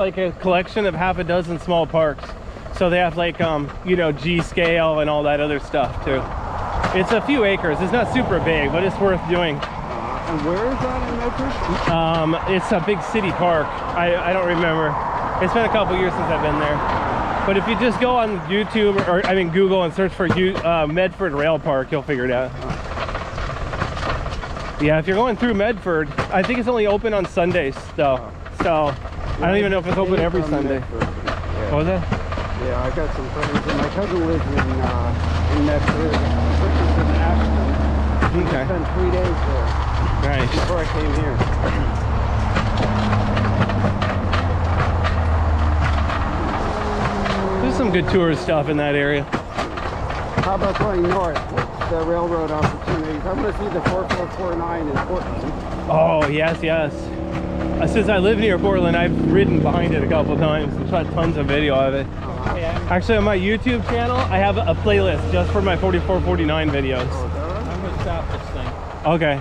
like a collection of half a dozen small parks. So they have like, you know, G scale and all that other stuff too. It's a few acres. It's not super big, but it's worth doing. And where is that in Medford? It's a big city park. I don't remember. It's been a couple years since I've been there. But if you just go on YouTube, or I mean Google, and search for Medford Rail Park, you'll figure it out. Yeah, if you're going through Medford, I think it's only open on Sundays though. So I don't even know if it's open every Sunday. Yeah. What was that? Yeah, I got some friends, and my cousin lives in Medford, purchased in Ashton. Okay. I spent 3 days there. Nice. Before I came here. There's some good tourist stuff in that area. How about going north? What's the railroad opportunities? I want to see the 4449 in Portland. Oh, yes, yes. Since I live near Portland, I've ridden behind it a couple times and shot tons of video of it. Actually, on my YouTube channel, I have a playlist just for my 4449 videos. I'm going to stop this thing. Okay.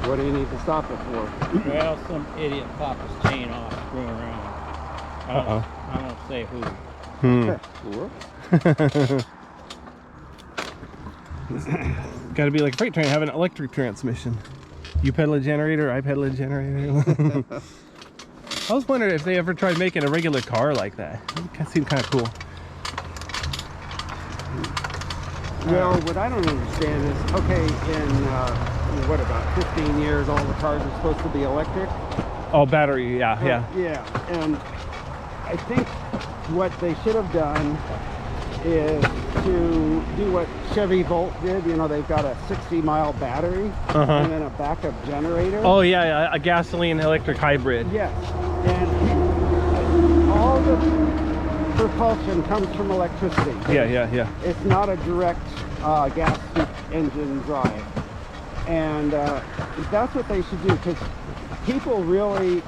What do you need to stop it for? Well, some idiot popped his chain off, screwing around. I won't say who. Got to be like a freight train, have an electric transmission. You pedal a generator, I pedal a generator. I was wondering if they ever tried making a regular car like that. It seemed kind of cool. Well, what I don't understand is, okay, in what, about 15 years, all the cars are supposed to be electric? Oh, battery, yeah, yeah. Yeah, and I think what they should have done is to do what Chevy Volt did. You know, they've got a 60-mile battery and then a backup generator. Oh, yeah, a gasoline electric hybrid. Yes, and all the propulsion comes from electricity. Yeah. It's not a direct gas engine drive. And that's what they should do, because people really,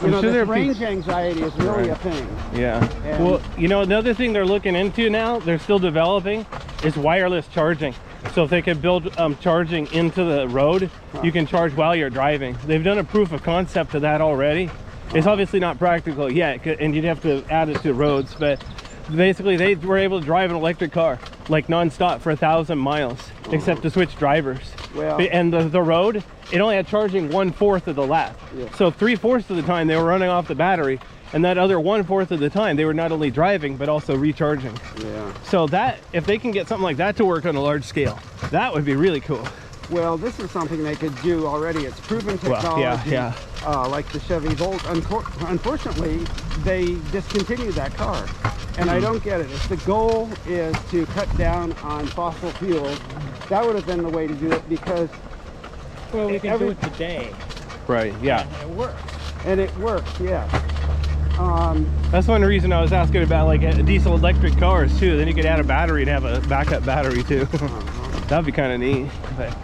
you know, this range anxiety is really a thing. Yeah. And well, you know, another thing they're looking into now, they're still developing, is wireless charging. So if they could build charging into the road, you can charge while you're driving. They've done a proof of concept of that already. It's obviously not practical yet, and you'd have to add it to roads, but basically they were able to drive an electric car like non-stop for 1,000 miles, except to switch drivers. Well, and the road, it only had charging 1/4 of the lap. Yeah. So 3/4 of the time they were running off the battery, and that other 1/4 of the time they were not only driving but also recharging. Yeah. So that, if they can get something like that to work on a large scale, that would be really cool. Well, this is something they could do already. It's proven technology. Well, yeah. Like the Chevy Volt. Unfortunately, they discontinued that car. And I don't get it. If the goal is to cut down on fossil fuels, that would have been the way to do it, because... Well, we can do it today. Right, yeah. And it works. And it works, yeah. That's one reason I was asking about like diesel electric cars too. Then you could add a battery and have a backup battery too. That'd be kind of neat. But...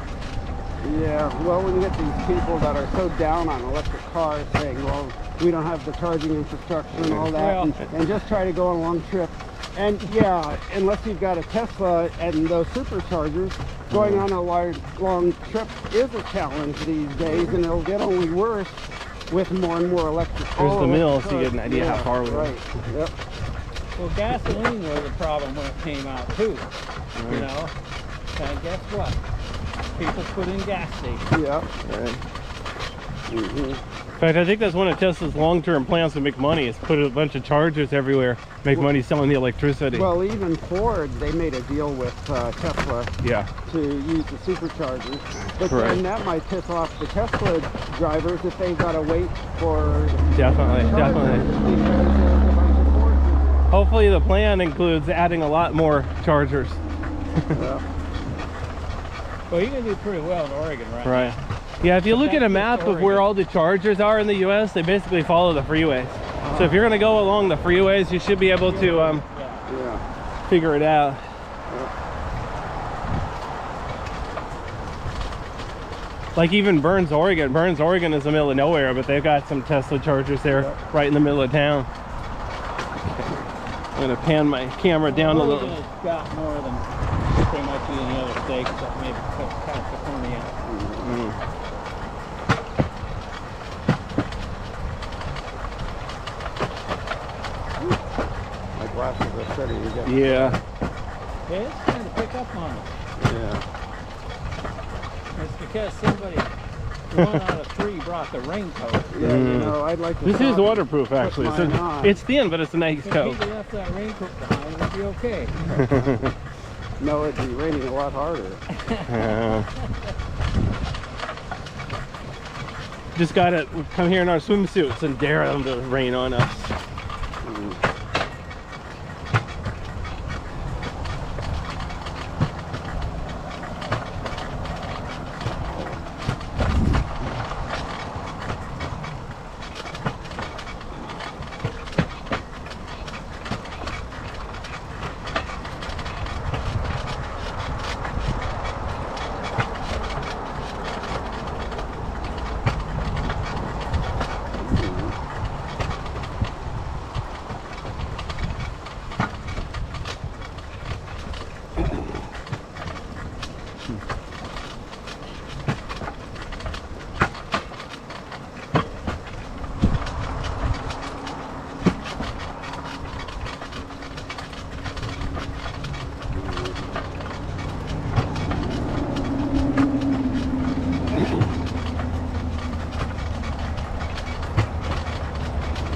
yeah, well, when you get these people that are so down on electric cars saying, well, we don't have the charging infrastructure and all that, and just try to go on a long trip. And yeah, unless you've got a Tesla and those superchargers, going on a long trip is a challenge these days, and it'll get only worse with more and more electric. There's the mill, so you get an idea how far we are. Right, yep. Well, gasoline was a problem when it came out too, you know. And guess what? People put in gas stations. Yeah. Right. In fact, I think that's one of Tesla's long-term plans to make money, is put a bunch of chargers everywhere, make money selling the electricity. Well, even Ford, they made a deal with Tesla to use the superchargers. But then that might piss off the Tesla drivers if they've got to wait for... Definitely. Hopefully the plan includes adding a lot more chargers. Well, you can do pretty well in Oregon, right? Right. Yeah, if you look at a map of where all the chargers are in the U.S., they basically follow the freeways. So if you're going to go along the freeways, you should be able to figure it out. Like even Burns, Oregon. Burns, Oregon is in the middle of nowhere, but they've got some Tesla chargers there right in the middle of town. I'm going to pan my camera down a little. It's got more than pretty much any other state, except maybe California. west of the city. You get Yeah. Yeah, it's trying to pick up on it. Yeah. It's because somebody, 1 out of 3 brought the raincoat. Yeah, you know, I'd like to. This is stop waterproof and actually. put So mine on. it's thin, but it's a nice If coat. he left that raincoat behind, it'd be okay. No, it'd be raining a lot harder. Just gotta come here in our swimsuits and dare them to rain on us.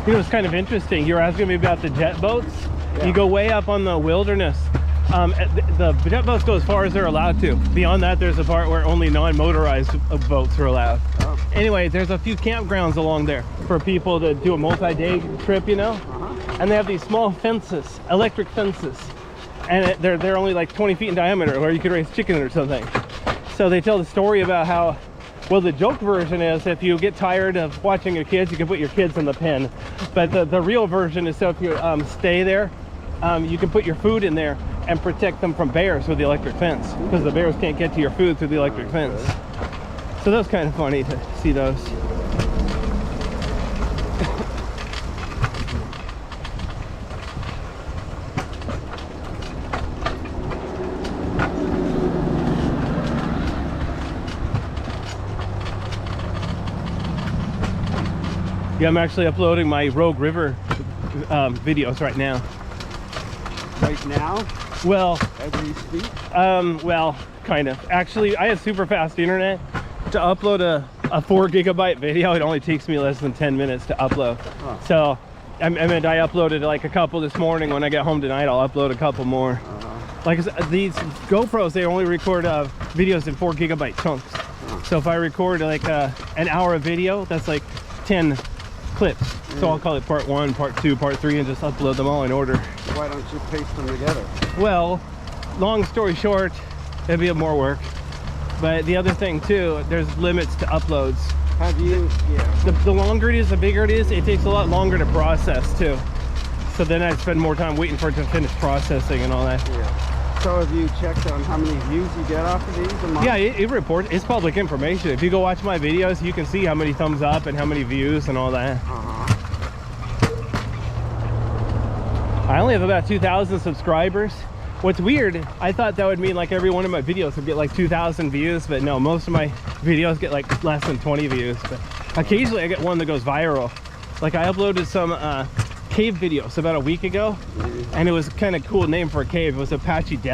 You know, it's kind of interesting. You were asking me about the jet boats. Yeah. You go way up on the wilderness. The jet boats go as far as they're allowed to. Beyond that, there's a part where only non-motorized boats are allowed. Oh. Anyway, there's a few campgrounds along there for people to do a multi-day trip, you know? And they have these small fences, electric fences. And they're only like 20 feet in diameter, where you could raise chicken or something. So they tell the story about how, well, the joke version is if you get tired of watching your kids, you can put your kids in the pen. But the real version is so if you stay there, you can put your food in there and protect them from bears with the electric fence, because the bears can't get to your food through the electric fence. So that's kind of funny to see those. Yeah, I'm actually uploading my Rogue River videos right now. Right now, Well, as we speak. well, kind of. Actually, I have super fast internet. To upload a 4 gigabyte video, it only takes me less than 10 minutes to upload. Huh. So, I uploaded like a couple this morning. When I get home tonight, I'll upload a couple more. Like I said, these GoPros, they only record videos in 4 gigabyte chunks. So if I record like an hour of video, that's like 10 clips. So I'll call it part 1, part 2, part 3, and just upload them all in order. Why don't you paste them together? Well, long story short, it'd be more work. But the other thing too, there's limits to uploads. Have you? Yeah. The longer it is, the bigger it is, it takes a lot longer to process too. So then I spend more time waiting for it to finish processing and all that. Yeah. So have you checked on how many views you get off of these a month? Yeah, it reports. It's public information. If you go watch my videos, you can see how many thumbs up and how many views and all that. I only have about 2,000 subscribers. What's weird, I thought that would mean like every one of my videos would get like 2,000 views, but no, most of my videos get like less than 20 views. But occasionally I get one that goes viral. Like I uploaded some cave videos about a week ago, and it was kind of cool name for a cave. It was Apache Death.